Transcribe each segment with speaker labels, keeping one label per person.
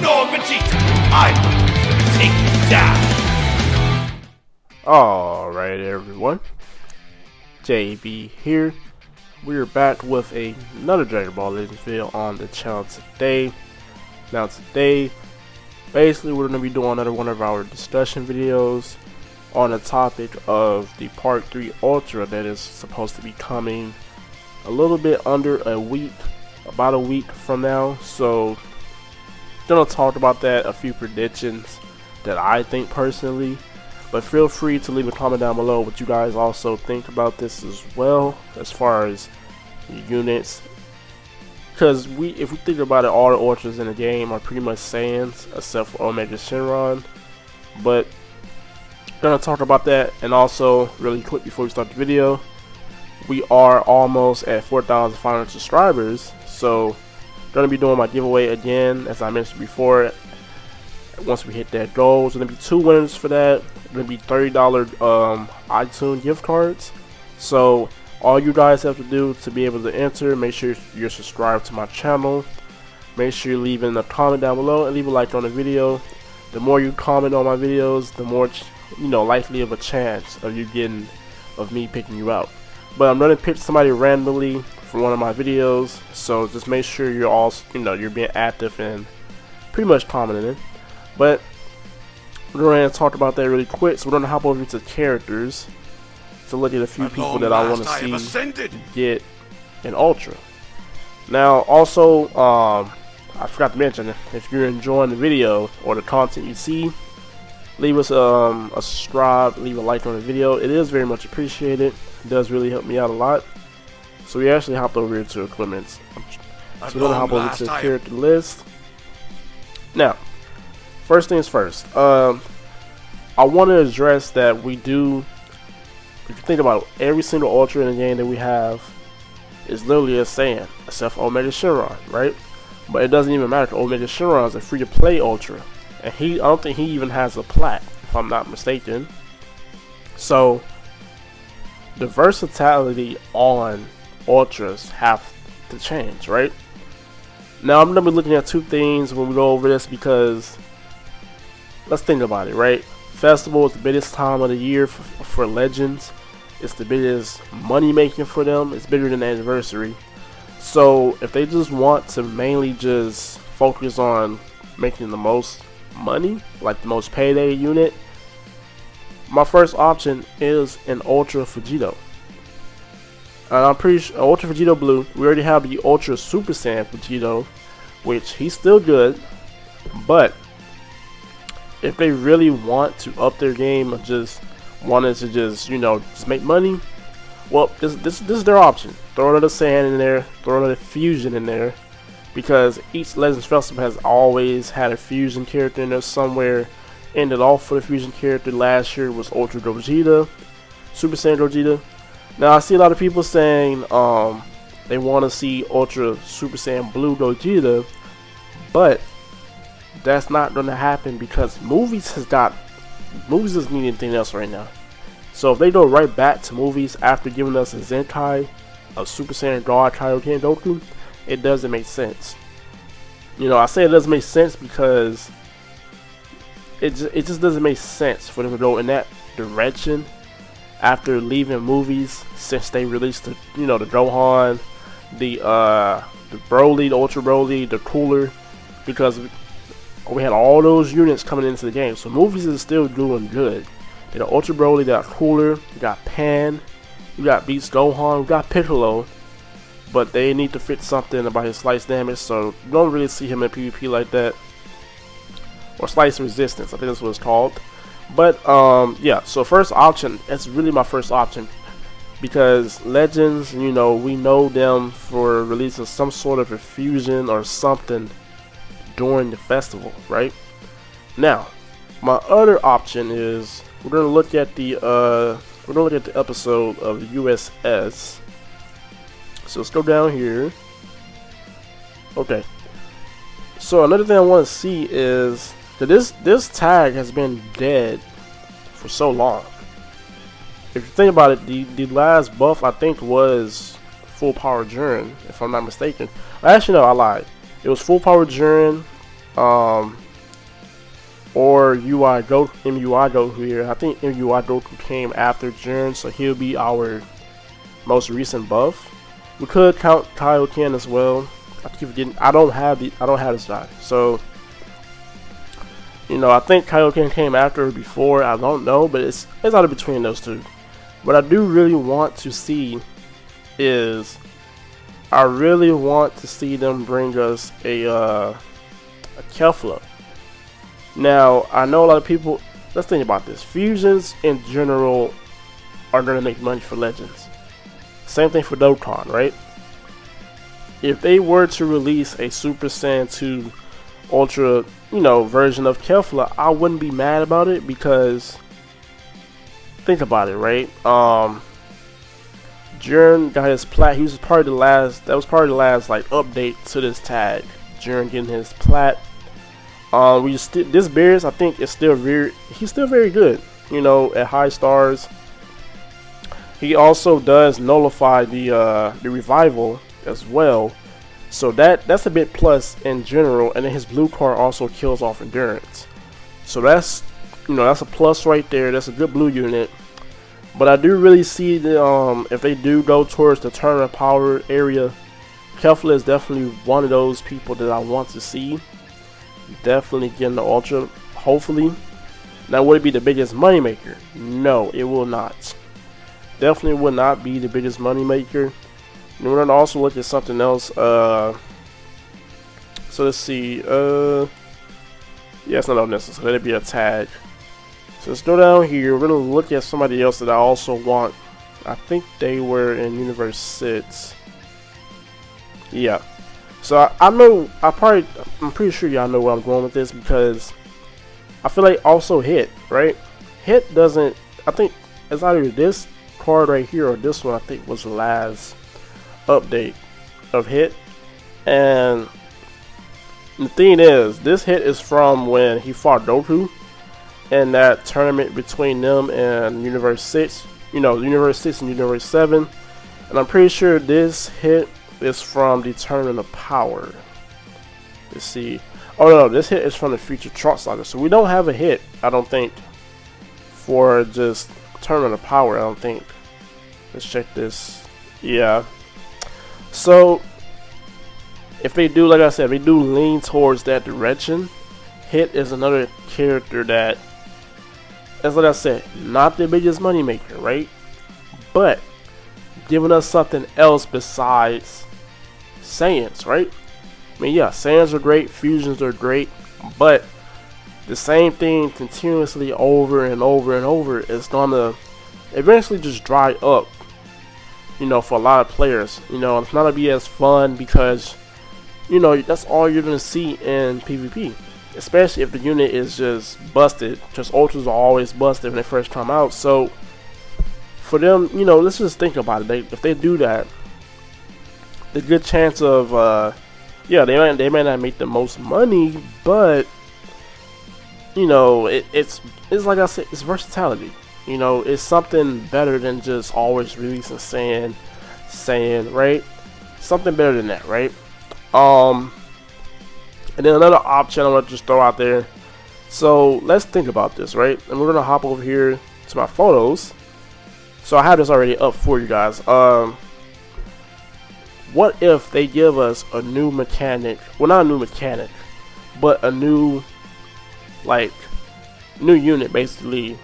Speaker 1: no, Vegeta! I'm going to take you down!
Speaker 2: Alright everyone, JB here. We're back with another Dragon Ball Legends video on the channel today. Now today, basically we're going to be doing another one of our discussion videos on the topic of the Part 3 Ultra that is supposed to be coming a little bit under a week, about a week from now. So, gonna talk about that, a few predictions that I think personally. But feel free to leave a comment down below what you guys also think about this as well, as far as the units. Because if we think about it, all the Ultras in the game are pretty much Saiyans, except for Omega Shenron. But gonna talk about that, and also really quick before we start the video, we are almost at 4,500 subscribers. So gonna be doing my giveaway again, as I mentioned before. Once we hit that goal, there's gonna be 2 winners for that. Gonna be $30 iTunes gift cards. So all you guys have to do to be able to enter, make sure you're subscribed to my channel. Make sure you're leaving a comment down below and leave a like on the video. The more you comment on my videos, the more likely of a chance of me picking you out. But I'm gonna pick somebody randomly for one of my videos, so just make sure you're all you're being active and pretty much commenting. But we're going to talk about that really quick, so we're going to hop over into characters to look at a few people that I want to see get an Ultra. Now, also, I forgot to mention, if you're enjoying the video or the content you see, leave us a subscribe, leave a like on the video. It is very much appreciated. It does really help me out a lot. So we actually hopped over here to equipment. So we're going to hop over to the character list. Now, first things first, I want to address that we do, if you think about it, every single Ultra in the game that we have is literally a Saiyan, except for Omega Shenron, right? But it doesn't even matter, Omega Shenron is a free-to-play Ultra, and I don't think he even has a plat, if I'm not mistaken. So, the versatility on Ultras have to change, right? Now, I'm going to be looking at 2 things when we go over this, because let's think about it, right? Festival is the biggest time of the year for Legends. It's the biggest money making for them. It's bigger than the anniversary. So if they just want to mainly just focus on making the most money, like the most payday unit, my first option is an Ultra Vegito. And I'm pretty sure Ultra Vegito Blue. We already have the Ultra Super Saiyan Vegito, which he's still good, but if they really want to up their game of just wanting to just make money, well, this is their option. Throw another Saiyan in there, throw another fusion in there, because each Legends Festival has always had a fusion character in there somewhere. Ended off for the fusion character last year was Ultra Gogeta, Super Saiyan Gogeta. Now I see a lot of people saying they want to see Ultra Super Saiyan Blue Gogeta, but that's not going to happen because movies doesn't need anything else right now. So if they go right back to movies after giving us a Zenkai of Super Saiyan God Kaioken Goku, it doesn't make sense. I say it doesn't make sense because it just doesn't make sense for them to go in that direction after leaving movies, since they released the the Gohan, the Broly, the Ultra Broly, the Cooler, because we had all those units coming into the game. So movies is still doing good. They got Ultra Broly, they got Cooler, you got Pan, you got Beast Gohan, we got Piccolo, but they need to fix something about his slice damage, so you don't really see him in PvP like that. Or slice resistance, I think that's what it's called. But yeah, so first option, that's really my first option, because Legends, we know them for releasing some sort of a fusion or something during the festival, right? Now, my other option is we're gonna look at the episode of the USS. So let's go down here. Okay. So another thing I want to see is that this tag has been dead for so long. If you think about it, the last buff I think was Full Power Jiren, if I'm not mistaken. Actually, no, I lied. It was Full Power Jiren, or MUI Goku here. I think MUI Goku came after Jiren, so he'll be our most recent buff. We could count Kaioken as well. I keep forgetting. I don't have this guy, so I think Kaioken came after or before. I don't know, but it's out of between those two. What I do really want to see is I really want to see them bring us a Kefla. Now, I know a lot of people, let's think about this. Fusions in general are going to make money for Legends. Same thing for Dokkan, right? If they were to release a Super Saiyan 2 Ultra, version of Kefla, I wouldn't be mad about it because, think about it, right? Jiren got his plat. He was part of the last. That was part of the last like update to this tag. Jiren getting his plat. This Beerus, I think, is still he's still very good. At high stars. He also does nullify the revival as well, so that's a bit plus in general. And then his blue card also kills off endurance, so that's a plus right there. That's a good blue unit. But I do really see the if they do go towards the tournament power area, Kefla is definitely one of those people that I want to see. Definitely getting the Ultra, hopefully. Now, would it be the biggest moneymaker? No, it will not. Definitely will not be the biggest moneymaker. And we're going to also look at something else. So let's see. Yeah, it's not unnecessary. So let it be a tag. So let's go down here. We're going to look at somebody else that I also want. I think they were in Universe 6. Yeah. So I'm pretty sure y'all know where I'm going with this, because I feel like also Hit, right? Hit doesn't, I think it's either this card right here or this one. I think was the last update of Hit. And the thing is, this Hit is from when he fought Goku in that tournament between them and Universe 6. Universe 6 and Universe 7. And I'm pretty sure this Hit is from the Tournament of Power. Let's see. Oh no, this Hit is from the Future Trunks Saga. So we don't have a Hit, I don't think, for just Tournament of Power. I don't think. Let's check this. Yeah. So if they do, like I said, they do lean towards that direction. Hit is another character that, as like I said, not the biggest moneymaker, right? But giving us something else besides Saiyans, right? I mean, yeah, Saiyans are great, fusions are great, but the same thing continuously over and over and over is gonna eventually just dry up, for a lot of players. It's not gonna be as fun because, that's all you're gonna see in PvP, especially if the unit is just busted, because ultras are always busted when they first come out. So for them, let's just think about it. If they do that, the good chance of, yeah, they may not make the most money, but it's like I said, it's versatility. It's something better than just always releasing Saiyan, right? Something better than that, right? And then another option I want to just throw out there. So let's think about this, right? And we're gonna hop over here to my photos. So I have this already up for you guys. What if they give us a new mechanic? Well, not a new mechanic, but a new unit, basically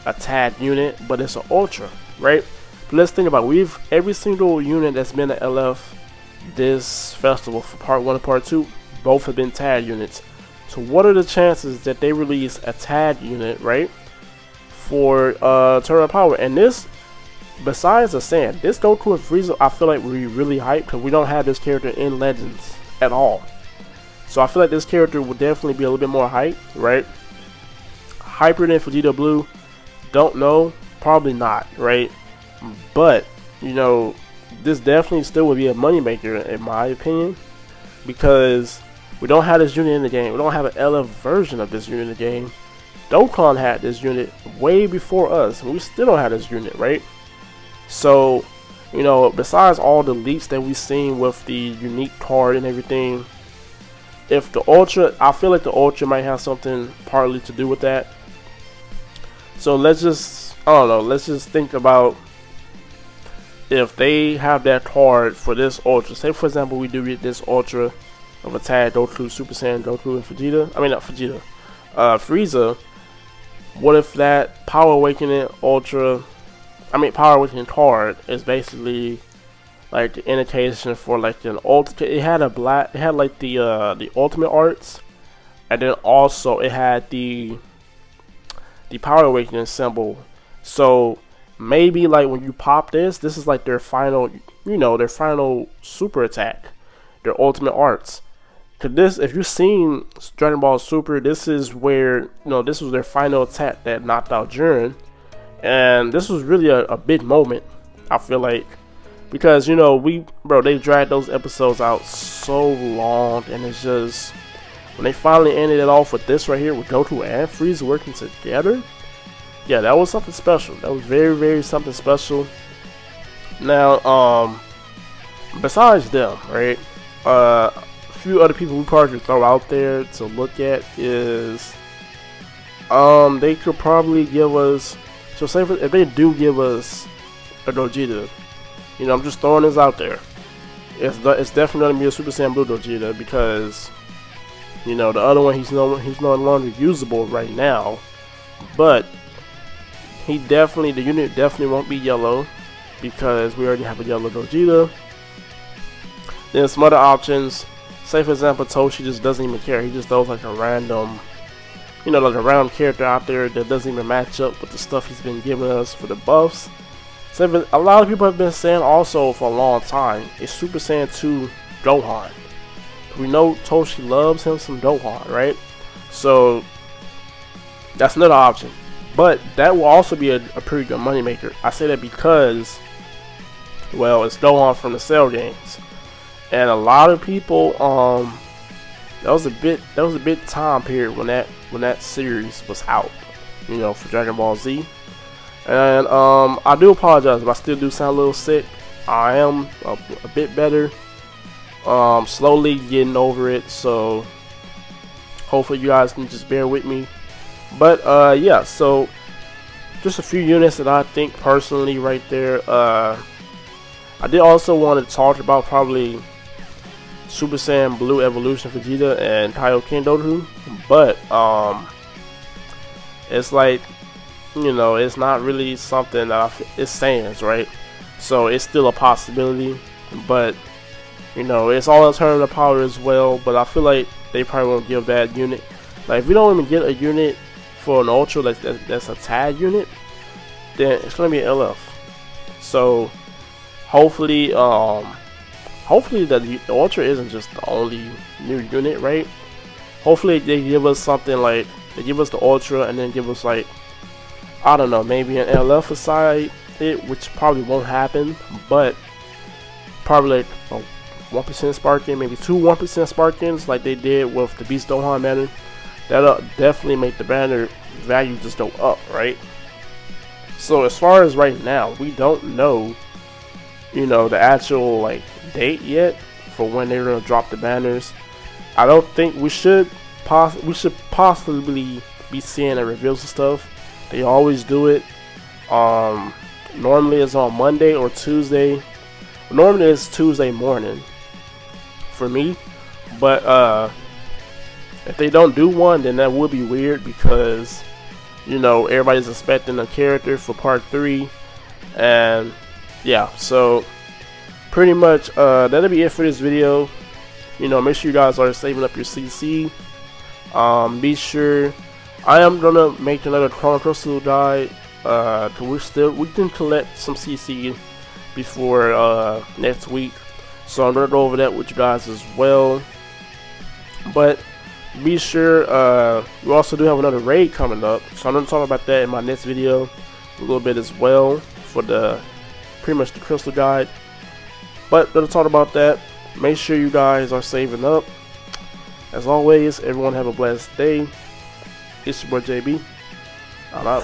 Speaker 2: a tag unit, but it's an ultra, right? But let's think about it. Every single unit that's been at LF this festival for part 1 and part 2, both have been tag units. So what are the chances that they release a tag unit, right, for Tournament Power? And this, besides the Saiyan, this Goku is reason I feel like we're really hyped, because we don't have this character in Legends at all. So I feel like this character will definitely be a little bit more hyped, right? Hyper than Vegeta Blue, don't know, probably not, right? But this definitely still would be a moneymaker in my opinion, because we don't have this unit in the game. We don't have an LF version of this unit in the game. Dokkan had this unit way before us, and we still don't have this unit, right? So, besides all the leaks that we've seen with the unique card and everything, if the Ultra, I feel like the Ultra might have something partly to do with that. So let's just, I don't know, let's just think about if they have that card for this Ultra. Say for example we do get this Ultra of Attack, Goku, Super Saiyan, Goku, and Vegeta. I mean not Vegeta, Frieza. What if that Power Awakening Ultra, Power Awakening card is basically like the indication for like an ultimate. It had like the ultimate arts, and then also it had the Power Awakening symbol. So maybe like when you pop this is like their final, their final super attack, their ultimate arts. Cause this, if you've seen Dragon Ball Super, this is where, this was their final attack that knocked out Jiren. And this was really a big moment, I feel like. Because, they dragged those episodes out so long. And it's just, when they finally ended it off with this right here, with Goku and Frieza working together. Yeah, that was something special. That was very, very something special. Now, besides them, right? Few other people we probably could throw out there to look at is they could probably give us, so say if they do give us a Gogeta, I'm just throwing this out there, it's definitely going to be a Super Saiyan Blue Gogeta, because the other one he's no longer usable right now, but the unit definitely won't be yellow because we already have a yellow Gogeta. Then some other options. Say for example, Toshi just doesn't even care. He just throws like a random, like a random character out there that doesn't even match up with the stuff he's been giving us for the buffs. So a lot of people have been saying also for a long time, it's Super Saiyan 2 Gohan. We know Toshi loves him some Gohan, right? So that's another option. But that will also be a pretty good moneymaker. I say that because, well, it's Gohan from the Cell games. And a lot of people, that was a bit time period when that series was out, for Dragon Ball Z. And I do apologize if I still do sound a little sick. I am a bit better, slowly getting over it. So hopefully you guys can just bear with me. But yeah, so just a few units that I think personally right there. I did also want to talk about probably Super Saiyan Blue Evolution Vegeta and Kaioken Goku, but it's like, it's not really something that it's Saiyans, right? So it's still a possibility, but it's all alternative power as well. But I feel like they probably won't give that unit. Like if we don't even get a unit for an Ultra that's a tag unit, then it's gonna be an LF. So hopefully the Ultra isn't just the only new unit, right? Hopefully they give us something like, they give us the Ultra and then give us like, I don't know, maybe an LF aside it, which probably won't happen, but probably like a 1% Sparking, maybe 2 1% Sparkings like they did with the Beast Gohan banner. That'll definitely make the banner value just go up, right? So as far as right now, we don't know, the actual like date yet for when they're gonna drop the banners. I don't think we should possibly be seeing a reveals and stuff. They always do it. Normally it's on Monday or Tuesday. Normally it's Tuesday morning for me, but if they don't do one, then that would be weird because everybody's expecting a character for part 3, and yeah, so pretty much that'll be it for this video. Make sure you guys are saving up your CC. Be sure, I am gonna make another Chrono Crystal guide. We can collect some CC before next week, so I'm gonna go over that with you guys as well. But be sure, we also do have another raid coming up, so I'm gonna talk about that in my next video a little bit as well for pretty much the crystal guide. But gonna talk about that. Make sure you guys are saving up. As always, everyone have a blessed day. It's your boy JB. I'm out.